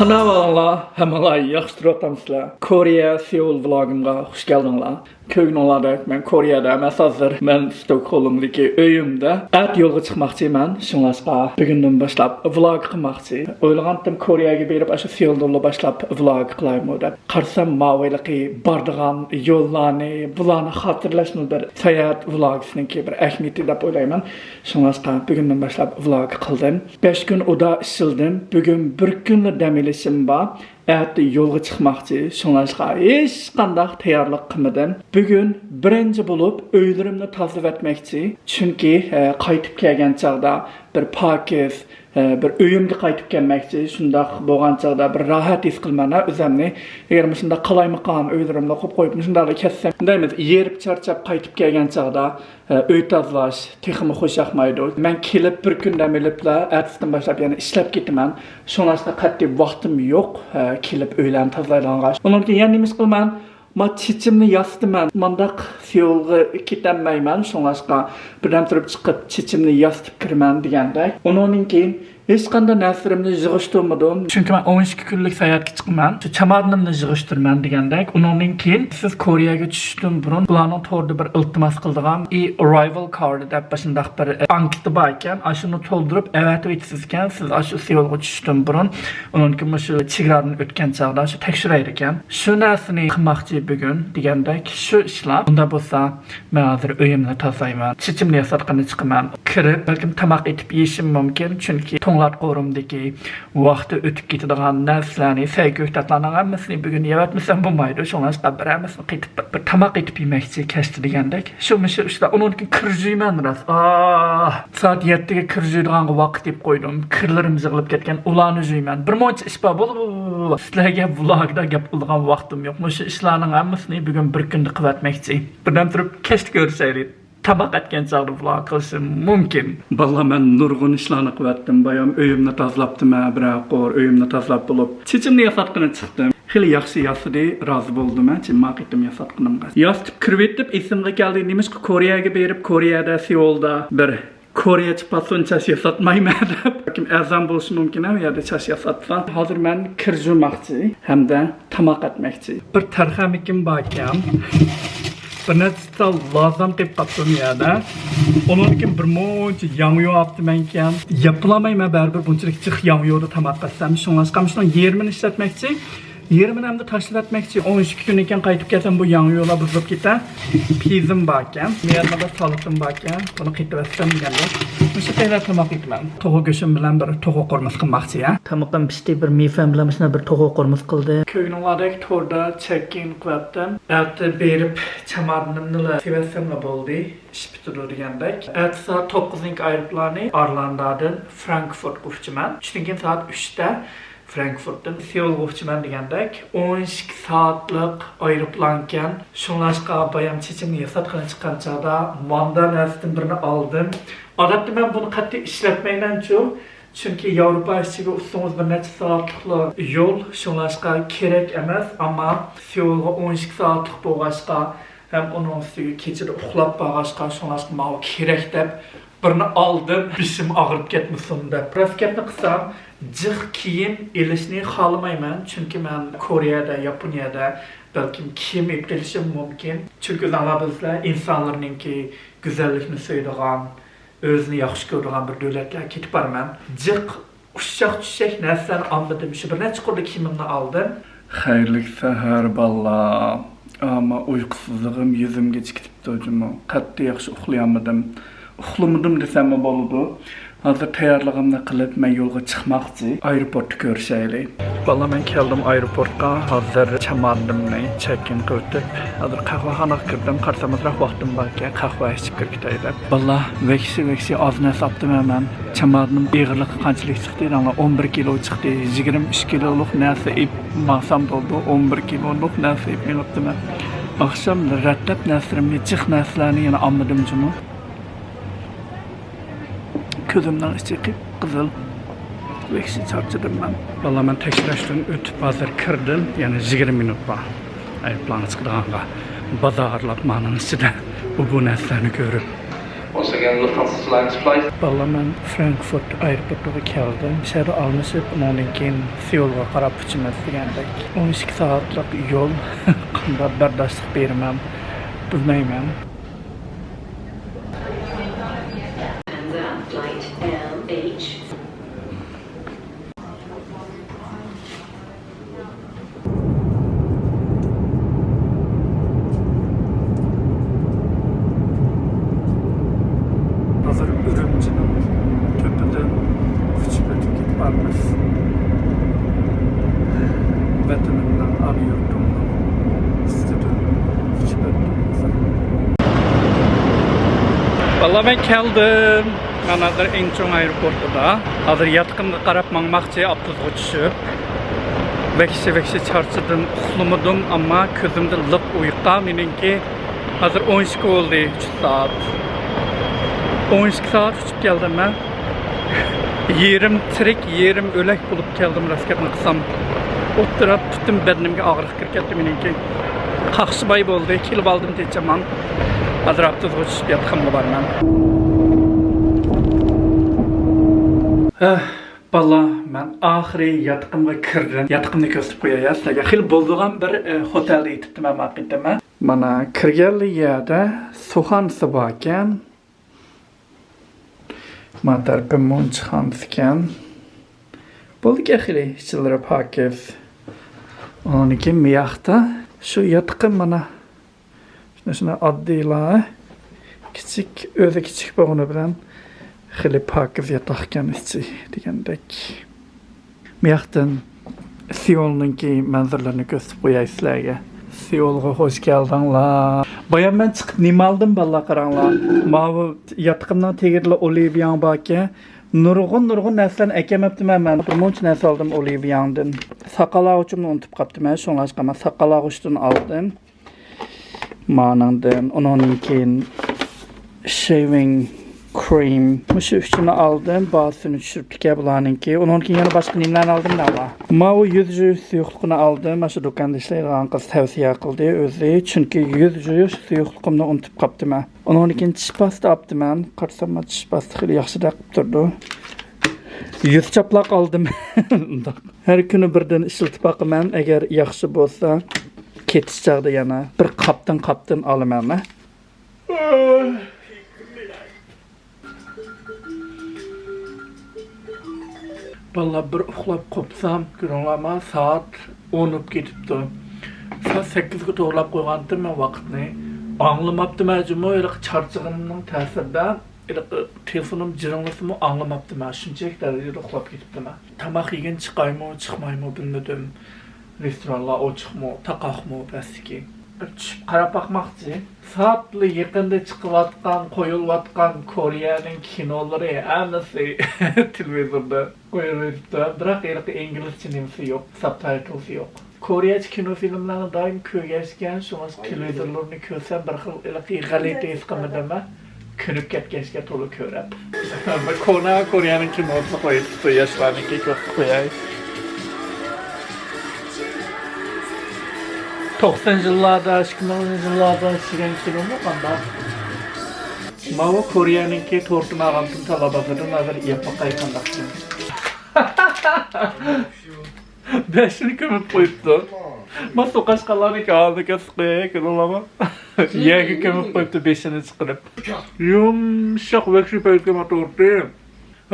Kanallar hamalar yaxşı turamsızlar. Koreya Seul vlogimga hoş geldinglar. Kögninglarda men Koreyada emas hozir men Stockholmdagi uyimda at yo'lga chiqmoqchiman. Shunlashqa bugundan boshlab vlog qilmoqchi. O'ylagandim Koreyaga berib ashu Seuldan boshlab vlog qilaymi deb. Qarsam ma'voyligi bordigan yo'llarni, bularni xotirlashni bir sayohat vlogisiniki bir ahamiyati deb o'ylayman. Shunlashqa bugundan boshlab vlog qildim. 5 kun uda ishildim. Bugun bir kunlik dam olishim bor. Әтті yolga çıkmakçı, şunlaşqa hiç qandaq tayyorlik qilmadim. Bugun birinci bulup öylerimni tozalab etmekçi. Çünkü qaytib kelgan chaqda bir pokiz, bir uyimga qaytib kelmekçi. Shundaq bo'lgan chaqda bir rahat his qilmana o'zimni. Agar shunda qalaymiqan öylerimni qo'yib qo'yib shunda kessam, deymiz, yerib charchab qaytib kelgan chaqda uy tozalash texmi xo'sh yoqmaydi. Men kelib bir kundan bilibla ertasidan boshlab yana ishlab ketaman. Shunlaşqa qat'iy vaqtim yo'q. Kelip öğlen tazlaylanğaç. Onun ki yani nimiz qilman, ma çiçimni yastıman. Mandaq Seulga ketenmeyman. Şonlaşqa birden turib chiqib çiçimni yastıp kirman degandek. Onun keyin hech qanday narsalarni yig'ishtirmadim. Chunki men 12 kunlik sayohatga chiqman. Shu chamadonimni yig'ishtirman degandek. Undan keyin siz Koreyaga tushishdan burun bularning to'g'rida bir iltimos qildigan arrival card deb shundaq bir anketa bor ekan. Ashuni to'ldirib avatib etasiz ekan. Siz ashu Seulga tushishdan burun undan keyin shu chegaradan o'tgan chog'da shu tekshirar ekan. Shu narsani qilmoqchi bugun degandek. Shu ishlar. Unda bo'lsa men hozir uyimni tozalayman. Chichimni yasatqani chiqaman. Kirib balkim tamoq etib yeyishim mumkin. Chunki qorumdagi vaqti o'tib ketadigan narsalarni, sayyohlarning hammasini bugun yaratmasam bo'lmaydi. Shunlashqa bir hammasini qaytib bir tamoq etib yemoqchi kashti degandek. Shu ishlar undan keyin kirjiyman ras. Soat 7 ga kirjiydigan vaqt deb qo'ydim. Kirlarim yig'ilib ketgan. Ularni yeyman. Bir muncha ish bor bo'lib, sizlarga vlogda gap qiladigan vaqtim yo'q. Shu ishlarning hammasini bugun bir kunda qilatmoqchi. Birdan turib kashti ko'rsaylik. Tabak etken çağrı vlog qilishim mumkin. Valla men nurg'un ishlarni qilyaptim. Bayam uyimni tozalabdim, biroq uyimni tozalab bo'lib, chechimni yasatqini chiqdim. Xili yaxshi yasadi, rozi bo'ldim, chimmoq etdim yasatqinimga. Yasatib kirib etib, esimga keldi, nimishqa Koreyaga berib, Koreyada Seulda bir Koreya çıpasun çaş yasatmayman deb. Kim azam bo'lishi mumkin ham, yerda çaş yasatsan. Hozir men kirjurmoqchi hamda tamoq etmoqchi. Bir tarhamikim bor ekan. Bir neçta lazım deb qaptım yerda. Onun için bir muncha yanıyor yaptım ekan. Yapılamayman baribir bunchalik chiq yanıyorda tamoq qilsam, shunlashqa shuni yermini ishlatmoqchi. Yermini hamda tashlab etmoqchi. 12 kun ekan qaytib kelsam bu yanıyorlar buzilib ketar. Pizim bor ekan. Meyarmada salatim bor ekan. Buni qaytarsam deganda. O'sha tayyor tamoq etman. To'g'ri go'shim bilan bir to'g'ri qo'rmas qilmoqchi ya. Tamoqdan pishdi bir mefam bilan shuna bir to'g'ri qo'rmas qildi. Ko'nglimlardagi to'rda check-in qilyaptim. Erta berib chamadonimni sevasamla bo'ldi. Ish bitirdi degandek. Erta soat 9 aeroplanı Arlandadan Frankfurt uçuman. Shundan keyin soat 3 da Frankfurtdan Seulga uçuman degandek. 12 saatlik aeroplanken shunlashqa bayam chechimni yasatqani chiqqan chog'da manda narsadan birini oldim. Odatda men buni qat'iy ishlatmayman-chu. Çünkü Avrupa içiga ustunuz bir necha saatlik yo'l, shunlashqa kerak emas, ammo Seulga 12 saatlik bo'lg'achqa hem onun üstüge keçirib uxlab bağışqa, shunlashqa ma'u kerak deb birini oldim. Bishim og'rib ketmasin deb. Biroz gapni qilsam, jiq kiyim elishni xohlamayman, chunki men Koreyada, Yaponiyada balkim kiyim elishim mumkin. Chunki bizlar insonlarningki go'zallikni so'yadigan, o'zini yaxshi ko'radigan bir davlatlarga ketib borman. Jiq ushshaq narsalarni olmadim. Shu bir necha qurda kiyimimni oldim. Xayrli sahar balla. Ama uykusuzluğum yüzümge çıkıp hocam. Qattiq yaxshi uxlayolmadim. Uxlamadim desem mi bo'ladi? Hozir tayyorligimni qilib men yo'lga chiqmoqchi. Aeroportni ko'rishaylik. Valla men keldim aeroportga. Hozir chamadonimni check-in qilib, hozir qahvaxonaga kirdim. Qarsamazroq vaqtim bor ekan, qahva ichib kirgitay deb. Valla veksi ozna sapdim men. Chamadonim ig'irligi qanchalik chiqdi? 11 kilo chiqdi. 23 kiloluk narsa ip masam bo'ldi. 11 kiloluk narsa ip menibdim. Akşam rattab narsalarni, jiq narsalarni yana olmadim jumi. Ko'zimdan chiqib qizil veksi charchadim men. Valla men tekshirishdan o'tib hozir kirdim. Yani 20 minut bor. Aeroplan chiqadiganga. Bozorlar ma'nosi ichida bu narsalarni ko'rib again, Lufthansa's last flight. Vallahi ben Frankfurt aeroportuga keldim. Şəhərə almışıb, ondan keyin Seulga qarab uçmaq degəndək. 12 saatlik yol, qanda bərdaşlıq verməm, bilməyəm. Flight LH. Hazır Ürümçinin köpüden Fıçıpet'e gidip varmış. Vatanımdan, abi yurtumdan istedim Fıçıpet'e. Vallahi ben keldim. Ben hazır en çoğun aeroportuda. Hazır yatkınlığı qarab mangmaqçı avtobusga düşüp. Vekşi çarçıdım, uxlamadım ama közümde lıp uyqa. Menimki hazır 12 oldu, 3 saat. 12 saat uçup geldim ben. Yerim tirik, yerim ölek bulup geldim raskatını qısam. Oturab bütün bedenimge ağırlıq kirketdi menimki. Qaqşыбay oldu, kelip aldım teçaman. Hazır avtobusga düşüp yatqım var ben. Balla, ben ahiri yatqımga kirdim. Yatqımni ko'rsatib qo'yay. Sizlarga xil bo'ldigan bir hotelda yetibdim men vaqtida. Mana kirganli yerda suxanisi bor ekan. Mana tarafı munchxonasi ekan. Bo'ldi xili ichilari pokiz. Ondan keyin miyaqda shu yatqim mana shuna oddiylar kichik o'zi kichik bo'lgani bilan xili pokiz yataqkan ichi degandek. Miyaqdan Seul'ningki manzaralarini ko'rsatib qo'yay sizlarga. Seulga hoş geldinglar. Bayan ben çıkıp nima aldım balla qaranglar. Mavi yatqimdan tegirli Olivyan baki. Nurg'un narsalarni akamaptiman men. Birmuncha narsa oldim Olivyandan. Saqalog'ichimni unutib qaptiman. Shunlashqa saqalog'ichdan oldim. Manandan ondan keyin shaving cream. Mushu üçünü aldım. Bazısını düşürüp bularninki. Ondan keyin yana başqa nimalarni aldım da var. Mavi yüz suyuqluğunu aldım. Shu do'konda ishlaydigan qiz tavsiya qildi o'zi. Chunki yüz suyuqluğimni unutib qaptiman. Ondan keyin tish pasta olibdiman. Qarsam tish pasta xili yaxshidaq qilib turdi. Yüz chaplaq oldim. Har kuni birdan ishlatib boqaman. Agar yaxshi bo'lsa, ketish chog'da yana bir qapdan olaman. Vallahi bir uxlab qopsam, görünlama saat 10 olup ketipti. Saat 8'ga to'g'rilab qo'ygandim men vaqtni. Anglamaptim ajimo, iliq charchig'imning ta'sirida, iliq telefonim jiringlasimi anglamaptim. Shunchalik darajada uxlab ketibdim. Tamoq yegan chiqaymi, chiqmaymi bilmadim. Restoranlar ochiqmi, taqoqmi bastiki. Bir tushib qarab baqmoqchi. Saatli yaqinda chiqayotgan, qo'yilayotgan Koreyaning kinolari hammasi televizorda qo'yilibdi. Biroq inglizcha nimasi yo'q, subtitlesi yo'q. Koreyacha kino filmlarni doim ko'rgashgan, shunga televizorlarni ko'rsam bir xil g'alati his qilmadimmi? Ko'rib ketgachga to'la ko'rab. Bir Koreyaning kinosini qo'yibdi, yoshlarniki ko'rsatib qo'yay. 90 yıllarda, 2010 yıllarda çıkan kino mu kanda? Mavi Kore'ninki tortunu ağantın talabasıdır, nazar yapma kaykandaksın. Beşini kömüp koyuptu. Ma sokaş kalanı aldı kesqeye kılılama. Yegi kömüp koyuptu beşini çıkırıp. Yumşak vekşi peyirkeme tortu.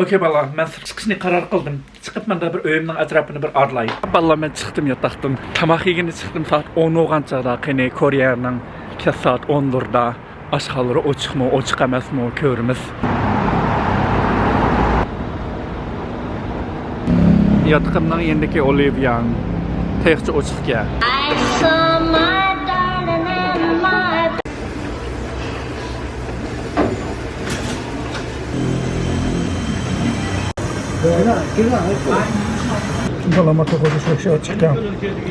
Okey bala, ben çıkışını karar kıldım. Çıkıp ben de bir öyümün etrafını bir arlayım. Bala ben çıktım yataktan. Tamak yegini çıktım saat 10 olğan çağda. Kene Kore'nin saat 10'da. Aşqaları ochiqmi, ochiq emasmi ko'rimiz. Yatqimning endiki Olivyan. Texchi ochiqga. Balama to'g'ri sho'xa chiqqan.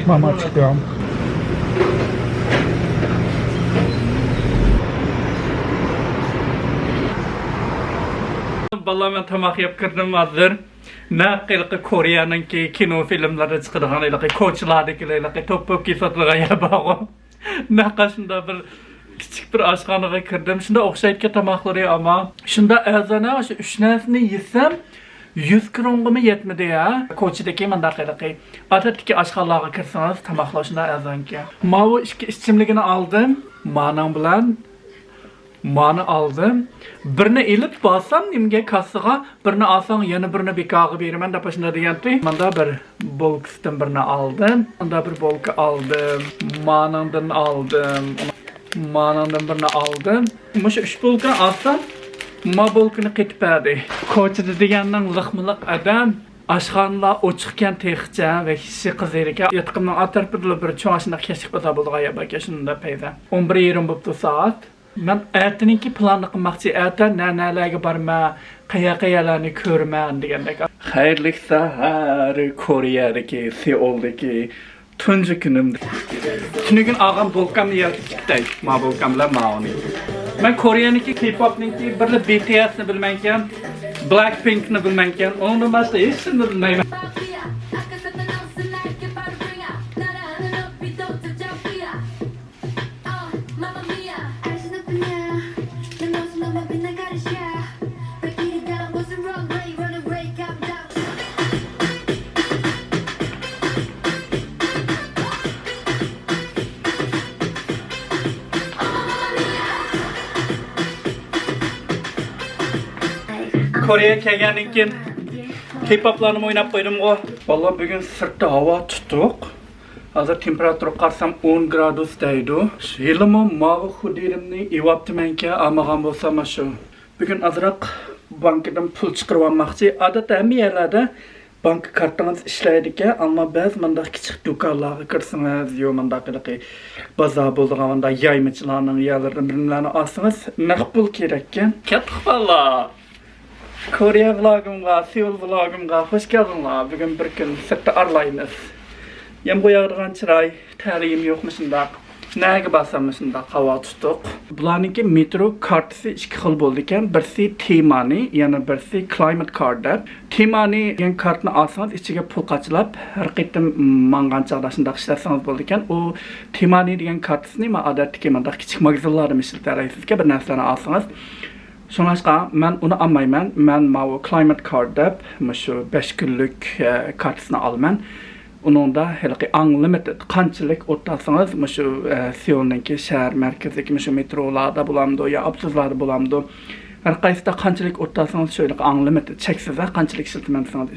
Mama chiqqan. Vallahi ben tamak yap kirdim hazır. Ne qilqi Kore'ninki kino filmlari chiqadigan ilaqi ko'chlardagi ilaqi to'p-to'p kesatligan yabağı. Ne qashunda bir Küçük bir aşxanaga kirdim. Shunda o'xshaytgan tamoqlari ama shunda azana shu 3 narsani yesam 100 kronga yetmedi ya. Ko'chadagi mandaqilaqi. Odatdagi aşxanalarga kirsangiz tamoqlar shunda azanki. Mavu ikki ichimligini oldim. Manam bilan mani aldım. Birini elib bassam nimga kassaga, birini alsam yana birini bekarga beraman deb shunda deganti. Manda bir bolkasidan birini aldım. Manda bir bolka aldım. Manamdan aldım. Manamdan birini aldım. Mushu 3 bolkani alsam, ma bolkani ketib berdi. Ko'chada degandan liqmiliq adam aşxanalar ochiqkan texcha ve hissi qizir ekan. Yatqimning atarpidli bir cho'shina kesib qada bo'ldi g'ayab aka shunda payda. 11:20 bo'pti soat. Ben ertaninki planni qilmoqchi. Erta nanalarga borma, qayoqalarni ko'rman degandek. Xayrli sahar Koreyadagi, Seuldagi tunji kunimda. Tunugin og'am bolkamni yaltitday. Ma bolkam bilan maoni. Ben Koreyaniki, K-popniki, birla BTSni bilmayman, Blackpinkni bilmayman. Uni boshqa hech narsani bilmayman. Kore'ye kelgandan keyin K-poplarni o'ynab qo'ydim o. Vallahi bugün sirtda havo tutuq. Hozir temperatura qarsam 10 gradus deydi. Yilimi mavi xudirimni evaptimanka, olmagan bo'lsam shu. Bugün azroq bankadan pul chiqarib olmoqchi. Odatda hamma yerlarda bank kartangiz ishlaydi ekan, ammo ba'zi mundaq kichik do'konlarga kirsangiz, yo mundaqiligi bozor bo'ladigan mundaq yaymachilarning yerlaridan birini olsangiz, naqd pul kerak ekan. Katta vallah. Korea vlogimga, Seul vlogimga hoş geldinler. Bugün bir gün sirtda arlaymiz. Yağmur yağdırgan chiroy, ta'lim yo'qmishunda, nega basamishunda havo tutuq. Bularniki metro kartasi ikki xil bo'ldi ekan. Birsi T-Money, yana birsi Climate Card deb. T-Money degan kartni olsangiz, ichiga pul qachilab, har qaytim mangan chaqda shunday ishlatsangiz bo'ldi ekan. U T-Money degan kartasini men odatdagi mendaq kichik magazinlarda ishlatayapsizga bir narsalarni olsangiz, Sonuçta ben onu almayman. Ben mavi Climate Card deb, şu 5 günlük kartısını alman. Onun da hele unlimited qanchalik o'tsangiz, şu Seul'dagi shahar markazidagi şu metrolarda bulamdı, ya avtobuslarda bulamdı. Har qaysida qanchalik o'tsangiz şöyle unlimited cheksiz qanchalik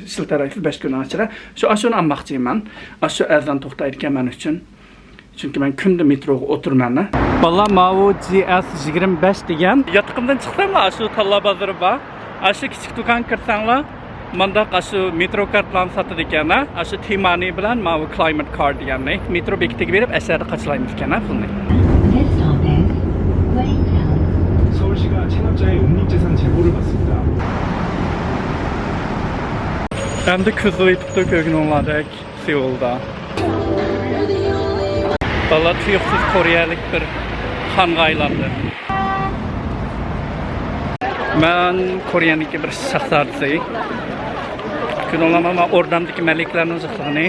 shiltaraysiz 5 kun ichida. Shuni olmoqchiman. Shu azan to'xtaydi ekan men uchun. Çünkü ben künde metroga oturmanı. Vallahi mavi GS25 degan. Yatqimdan chiqsam, shu Talla bozori bor. Shu kichik do'kon kirsanglar, manda shu metro kartlarni sotadi ekan. Shu T-Money bilan mavi Climate Card deganni. Metro bekatiga berib, asarda qachilaymiz ekan, pulni. 서울시가 체납자의 음식재산 제보를 받습니다. Endi kuzda yetibdi ko'rganlaridek Seulda. Vallahi tuyuqsiz Koreyalik bir xonga aylandi. Ben Koreyaniki bir shahzodasi. Kunolama men Ordamdagi maliklarning ziqligini.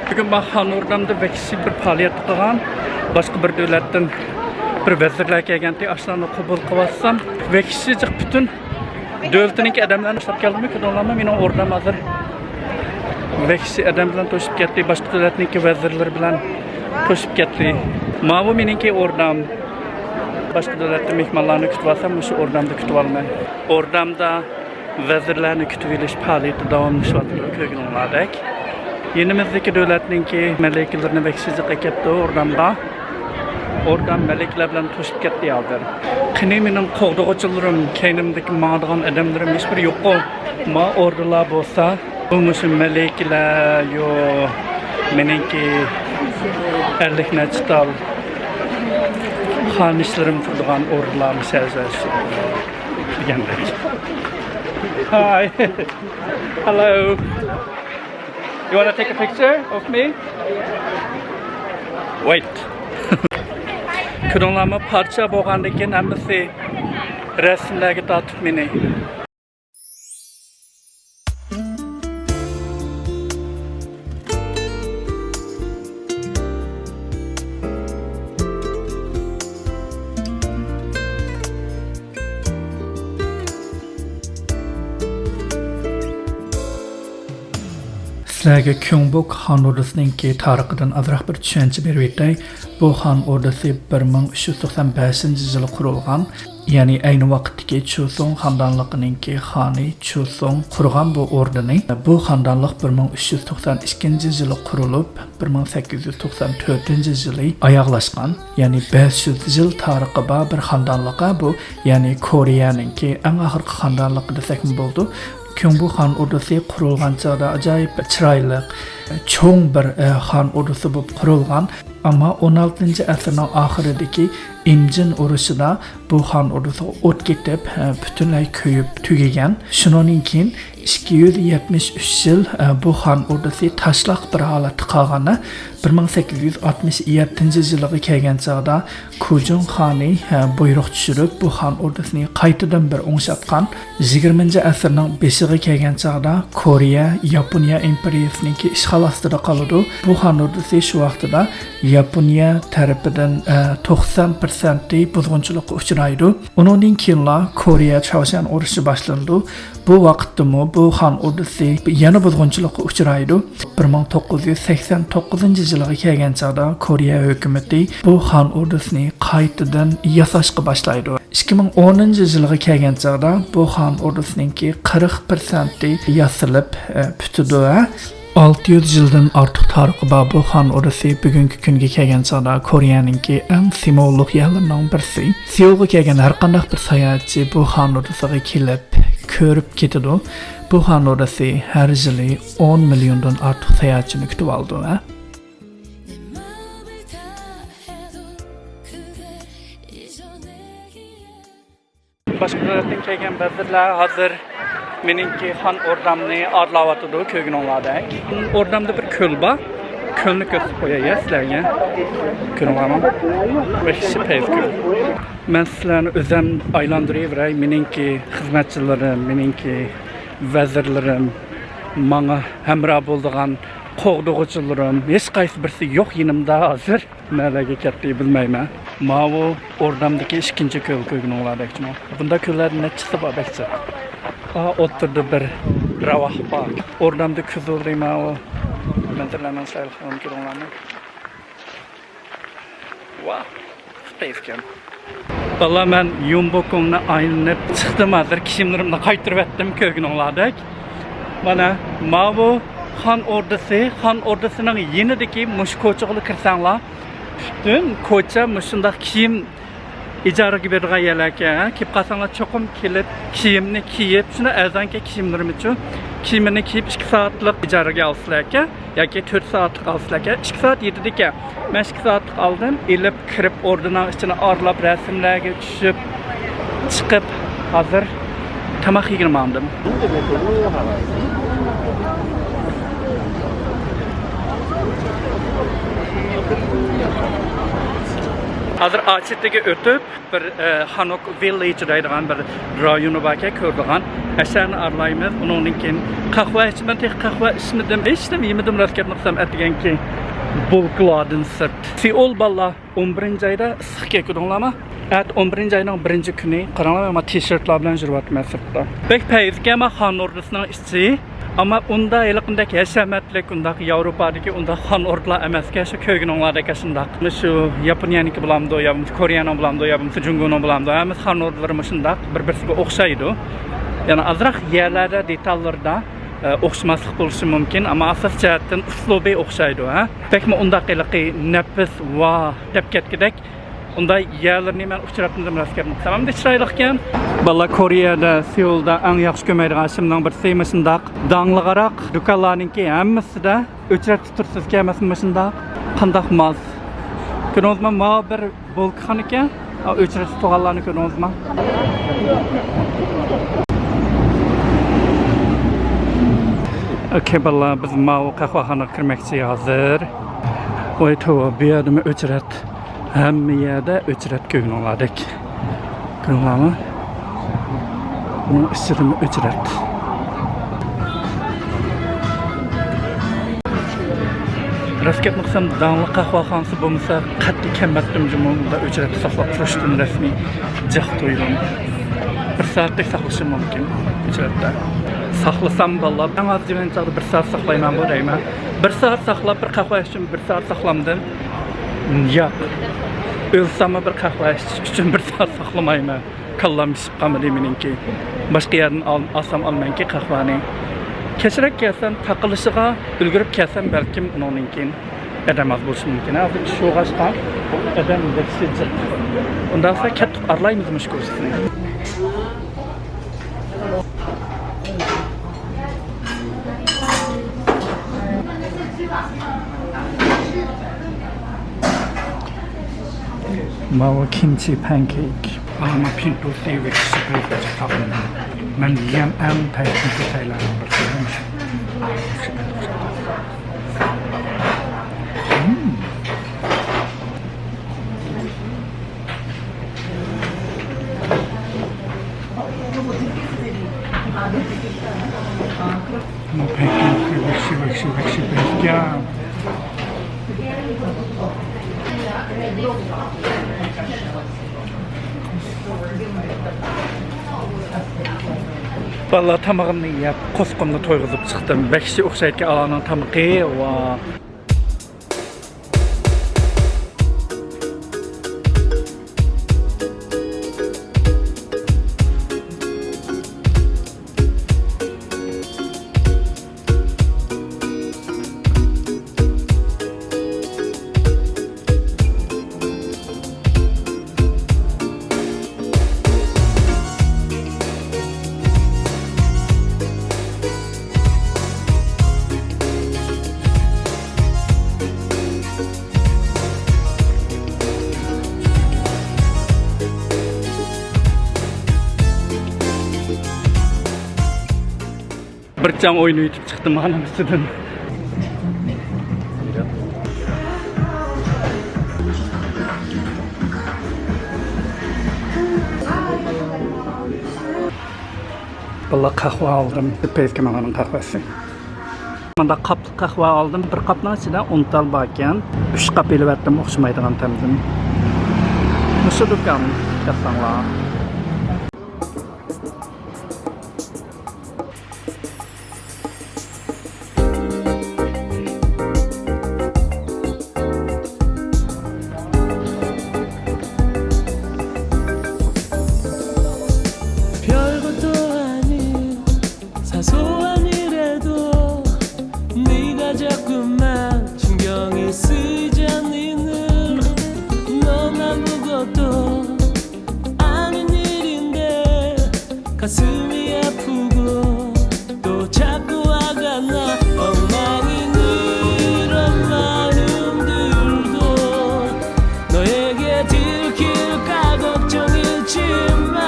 Bugun men Xonordamda vaksi bir faoliyat qilgan, boshqa bir davlatdan bir vazirlar kelganda ashlarni qabul qilyapsam, vaksi butun davlatniki odamlarni ushlab keldimi? Kunolama mening Ordam hozir vaksi odam bilan to'shib ketdi, boshqa davlatniki vazirlar bilan to'shib ketdi. Mavi meniki Ordam. Başka davlatda mehmonlarni kutib olsam, shu Ordamda kutib olman. Ordamda vazirlarni kutib olish faoliyati davomlashyapti ko'rganlaridek. Yenimizdagi davlatninki malikalarni vaksiza qilibdi Ordamda. Ordam malikalar bilan to'shib ketdi hozir. Qani mening qo'g'dog'ichilarim, kaynimdagi ma'digan odamlarim hech biri yo'q. Ma ordalar bo'lsa, bu shu malikalar yo meniki 50 neçtal xanişlerim turduğan ordularını sezersin degandek. Hi. Hello. You want to take a picture of me? Wait. Kudonlama parça bo'lgandan keyin hammasi rasmlarga tortib meni. Sizlarga Kyongbok xon ordasininki tarixidan azroq bir tushuncha berib o'tay. Bu xon ordasi 1395-yili qurilgan, ya'ni ayni vaqtdagi Chosong xonadonligininki xoni Chosong qurgan bu ordani. Bu xonadonlik 1392-yili qurilib, 1894-yili oyoqlashgan. Ya'ni 500 yil tarixi bor bir xonadonliqqa bu, ya'ni Koreyaninki eng oxirgi xonadonligi desak bo'ldi. Kyongbok xon ordasi qurilgan chog'da ajoyib chiroyli, cho'ng bir xon ordasi bo'lib qurilgan. Ammo 16-asrning oxiridagi Imjin urushida bu xon ordasi o't ketib, butunlay kuyib tugagan. Shundan keyin 273 yil bu xon ordasi tashlaq bir holatda qolgani 1867-yilga kelgan chog'da Kujung xoni buyruq tushirib bu xon ordasini qaytadan bir o'ngshatgan. 20-asrning 5-iga kelgan chog'da Koreya Yaponiya imperiyasining ishg'ol ostida qoladi. Bu xon ordasi shu vaqtda Yaponiya tarafidan 90% buzg'unchilikka uchraydi. Undan keyin Koreya Choshan urushi boshlandi. Bu vaqtda bu xon ordasi yana buzg'unchilikka uchraydi. 1989-yilga kelgan chog'da Koreya hukumati bu xon ordasini qaytadan yasashga boshlaydi. 2010-yilga kelgan chog'da bu xon ordasininki 40% yasilib bitdi. 600 yildan ortiq tarixi bor bu xon ordasi bugungi kunga kelgan chog'da Koreyaninki eng simvollik yerlarining birisi. Seulga kelgan har qanday bir sayohatchi bu xon ordasiga kelib ko'rib ketadi. Bu xon ordasi har yili 10 milliondan ortiq sayohatchini kutib oldi. Başqa davlatdan kelgan vazirlar hozir meningki xon ordamni adlayotdi ko'ginonlarda. Ordamda bir ko'l bor. Ko'lni ko'rsatib qo'yay sizlarga. Ko'ringlarmi? Vahshiy payz ko'l. Men sizlarni o'zim aylantiray, meningki xizmatchilarim, meningki vazirlarim, menga hamroh bo'lgan qo'g'dug'uchilarim, hech qaysi birisi yo'q yonimda hozir. Nimalarga ketdi bilmayman. Mavo ordamdagi ikkinchi ko'l ko'ginonlardagi. Bunda ko'llar nechta bor bekchi? O'tirdi bir ravah bor. Ordamda kuzuldim o. Mentirlardan sayılxon ko'rinlarni. Wow, space cam. Valla men Yongbokni aylanib chiqdim hozir, kiyimlarimni qaytirib etdim ko'ginonlardek. Mana Mavo xon ordasining yenidagi mush ko'chaga kirsanglar, butun ko'cha mushundaq kiyim ijaraga bergan yerlarga kelib qolsanglar cho'qim kelib kiyimni kiyib, shuni azanki kiyimlarim uchun kiyimini kiyib 2 soatlik ijaraga olsizlarga yoki 4 soatlik olsizlarga 2 soat yetdi ekan. Men 2 soatlik oldim, elib kirib ordining ichini aralab rasmlarga tushib chiqib hozir tamoq yegirmandim. Hazır Açit'teki ötüp bir Hanok Village deydiğen bir rayonu bakya kördüğen eşerini arlayımız. Onun için kahve içmeden tek kahve içmedim. İçtim yemedim rasket nursam ettigen ki bulguladın sırt. Seul balla 11. ayda sık kekudunlama. Evet 11. ayının 1. günü karanlık ama t-shirtlar bilen jürvatmaya sırtta. Pek peyizge ama xon ordasının işçi. Ama onda yılındaki yaşamatlık, ondaki Avrupa'daki onda xon ordular emeske şu köygünonlardaki şundak. Şu Yaponiyaniki bulamdı, yabım Koreyanın bulamdı, yabım Jungunun bulamdı. Ama xon ordularımız şundak bir-birisiga o'xshaydi. Yani azroq yerlarda detallarda o'xshamaslik bo'lishi mumkin, ama asas jihatdan uslubi o'xshaydi. Pekmi undaqiligi nafis va deb ketgidek unday yerlarni men uchratdim raskarni. Tamamda chiroyli ekan. Balla Koreyada, Seulda eng yaxshi ko'maydigan ishimning birisi shundaq danglig'aroq do'konlarninki hammasida uchratib tursiz kelmasin shundaq qandaq maz. Ko'rdingizmi? Ma bir bolqon ekan, uchratib turganlarni ko'rdingizmi? Okey balla biz Mao qahvaxonaga kirmoqchi hozir. Voy tova bu yerda uchrat. Hamma yerda uchrat ko'rinadi. Ko'rinadimi? Bu ichidimi uchrat. Rasket maqsam dangli qahvaxonasi bo'lmasa, qat'iy kammatdim jumunda uchrat saqlab turishdan rasmiy jiq to'ydim. Bir soatda saqlashim mumkin uchratda. Saxlasam vallahi ben az degan çağda 1 saat saxlayman bu deyman. 1 saat saxlab bir qahva üçün 1 saat saxlamdım. Yo'q. Ölsem bir qahva üçün 1 saat saxlamayman. Kallam pishib qolmadi meningki. Boshqa yerdan olsam olmaymanki qahvani. Kechrak kelsam taqilishiga ulgurib kelsam balkim undan keyin adam az bo'lishi mumkin. Hozir shu g'ashqa adam degisi. Undan sonra katta arlaymizmi shu ko'rsatni. Mawa kimchi pancake. Ama pinto seviye sıkıntı çıkardım. Ben yem en tayfun şeylerden bakıyorum. Ama pancake veksi ya. Vallahi tamamını yap, koskomda toyg'izib chiqdim. Bekshi o'xshayotgan alanın tamaqi va bir cam oyunu yutib chiqdim hanımsıdan. Vallahi qahva aldım. Peyke mağanın qahvasi. Manda qaplı qahva aldım. Bir qapның içinde 10 tal bar ekan. 3 qap elib atdim o'xshamaydigan tamdan. Mushu do'kon kasanlar. 사소한 일에도 네가 자꾸만 신경이 쓰자니 늘 넌 아무것도 아닌 일인데 가슴이 아프고 또 자꾸 화가 나 엉망인 이런 마음들도 너에게 들킬까 걱정이지만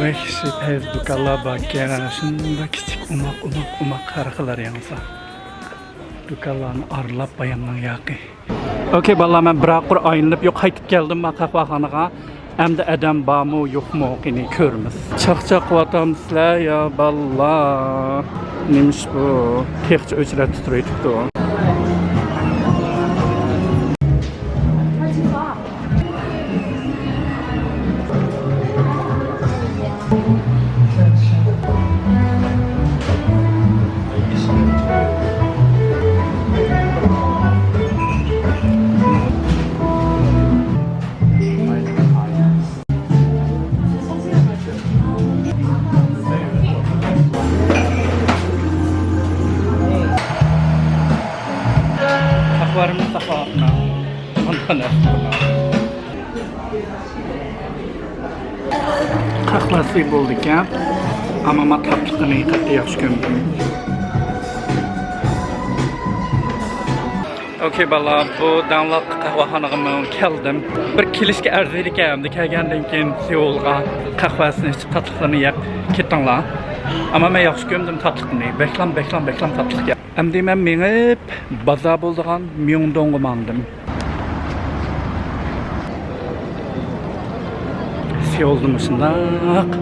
Vahşi pez dükkanlar bakıyan şunda küçük umak harikalar yansa. Dükkanlarını aralap bayandan yakı. Okey vallahi ben bırakır ayınlıp yok haytıp geldim ben kahvahanaga. Hem de adam var mı yok mu yine körümüz. Çak vatamsızlar ya vallahi. Neymiş bu? Tekçe ücret tutuyor tuttu. Akvaryumun safhasına. Ondan sonra. Kahvası bulduk ya. Ama mataplıkını katı yaxşı gömdüm. Okey bala, bu damlaq qahvaxanaga keldim. Bir kelishga arziydi ekan, kelgandan keyin Seulga qahvasini ichib tatliqlarni yeb ketdinglar. Ama men yaxshi ko'rdim tatliqni. Beklam tatliq. Әмді мен меңіп, база болдыған Мюңдоңға маңдым. Seul'dum ısındaq.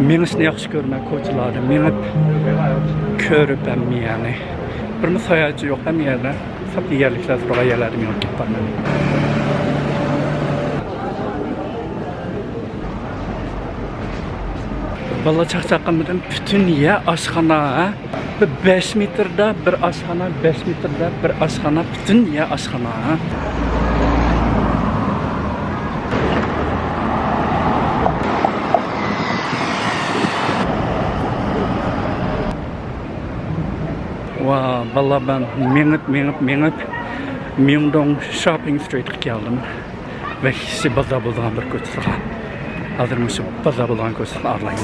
Mеңісіне яқшы көрмей көтілады. Меңіп, көріп әмі яғни. Bir sayacı yok hem yerde. Sapı yerlikler sonra yerlerdim yok git bana. Vallahi çakçakımdan bütün yer aşkhana. 5 metrede bir aşkhana, 5 metrede bir aşkhana, bütün yer aşkhana. Vallahi ben menip Myeongdong Shopping Street'e geldim ve şu baza bulan bir koçsa. Hazır mı şu baza bulan koçsa arlayın.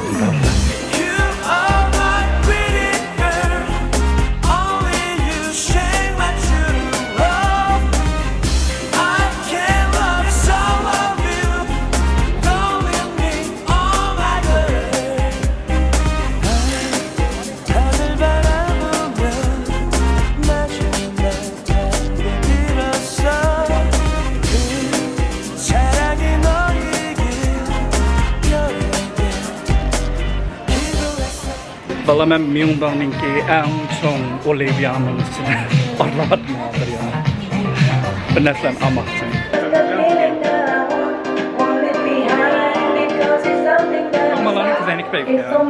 Vallahi ben Myeongdong'daki en son Olivia'nın içine arlamadım alır ya. Ben neslen amaksın. Amaların kuzenik belki ya.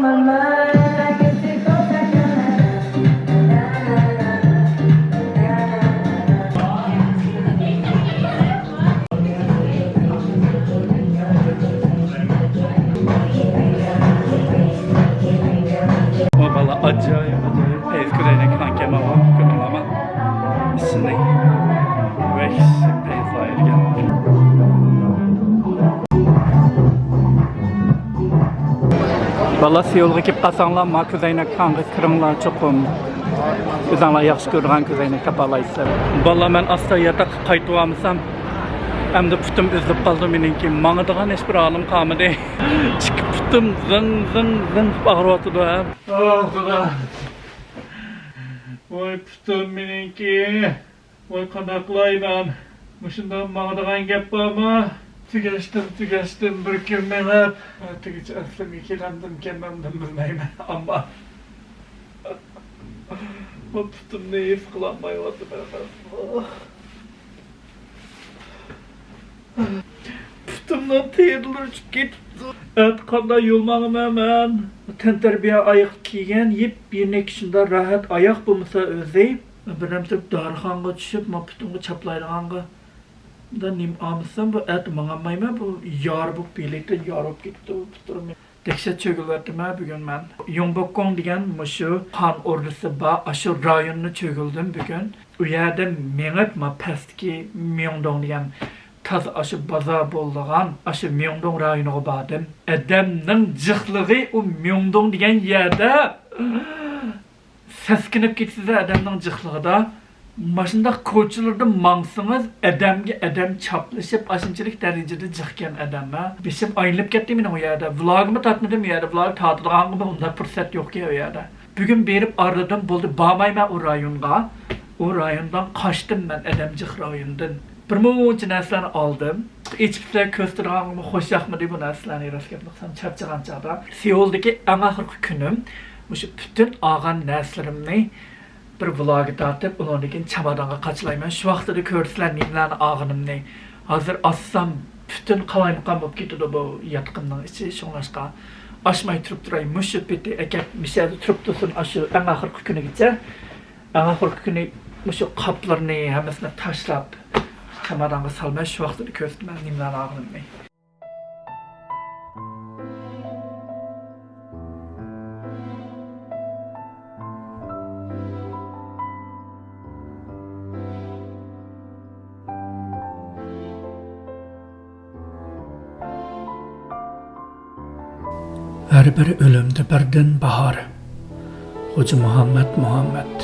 Acayip eskiden kankama var ama şimdi ve peyzayır geldi. Vallahi Seul'ga kelib qasanglanma kuzayna kanka kirimlar çoxum. O'zinglar yaxshi ko'rgan kuzayna topalaysiz. Vallahi men asta yataq qaytib olmasam hamda putim uzilib qoldi meniki. Mangadigan hech bir olim qolmadi. Chiqib putim zing og'riyotdi. Oh xudo. Voy putim meniki. Voy qanaqlayman. Mushundan mangadigan gap bormi? Tugashdim bir kun menab. Tugacha aslimga kelandim kelmamdim bilmayman. Ammo bu putimni his qilolmayapti baribir. Putimdan terlar chiqib ketibdi. Qanday yo'lmanman men? Tantarbiya oyoq kiygan, yeb bir kishida rahat oyoq bo'lmasa o'zi biramta dorixonga tushib, men putimga chaplaydiganga da nim almasam bu et mangamayman bu yar bu birlikte yarıp gitti bu puturum. Tekşet çögülverdim bugün ben. Yongbokgong degan mushu Han ordusi ba aşu rayonunu çögüldüm bugün. U yerda menib ma pastki Myeongdong degan taz aşu baza bo'lgan aşu Myeongdong rayoniga bordim. Adamning jiqlig'i u Myeongdong degan yerda seskinib ketdi adamning jiqlig'ida. Maşında koçularda mangsınız adam çaplaşıp aşınçılık derecede çıkan adam'a. Beşim ayrılıp gittim yine o yerde. Vlog'ımı tatmadım yerde. Vlog tatlıdığım onda fırsat yok ki o yerde. Bugün berip aradım buldu. Bağmayma o rayonga. O rayondan kaçtım ben adamcık rayondan. Bir muğunca neslerini aldım. İçbizler köstürağımı hoş yakmadı bu neslerini rastgaplıqsam çapçıgan çağda. Seul'daki en ahırkı günüm. Bütün ağan neslerimni bir vlog'a tartib, ularnikin chamadonga qachilayman. Shu vaqtida ko'rsizlar nimlarni og'inimni. Hozir assam butun qalaymiqan bo'lib ketadi bu yatqinning ichi. Shunglashqa oshmay turib turay. Mushib bitti aka mishada turib tursin shu eng oxirgi kunigacha. Eng oxirgi kuni mushu qoplarni hammasini tashlab chamadonga solmay shu vaqtida ko'rsizlar nimlarni og'inimni. Her bir ölümde birden bahar. Hoca Muhammed.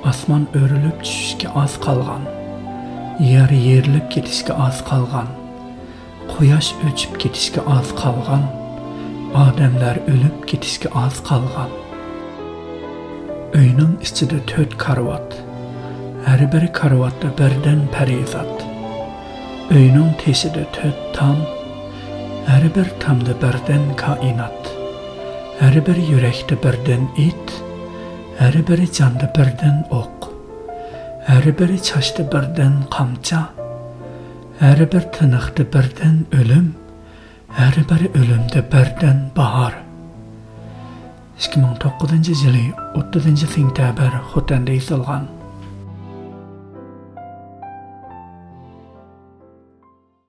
Asman örülüp düşüşke az kalgan. Yer yerilip ketişke az kalgan. Quyosh o'chib ketishga az qolgan. Odamlar o'lib ketishga az qolgan. Uyning ichida 4 karvat. Her bir karvatda birden perizat. Uyning teshida 4 tam. Her bir tamda birden kainat. Her bir yürekte birden it. Her bir canda birden ok. Her bir çaşda birden qamça. Her bir tınıqda birden ölüm. Her bir ölümde birden bahar. 2009 yılı 30 sentabr Xotanda yazılgan.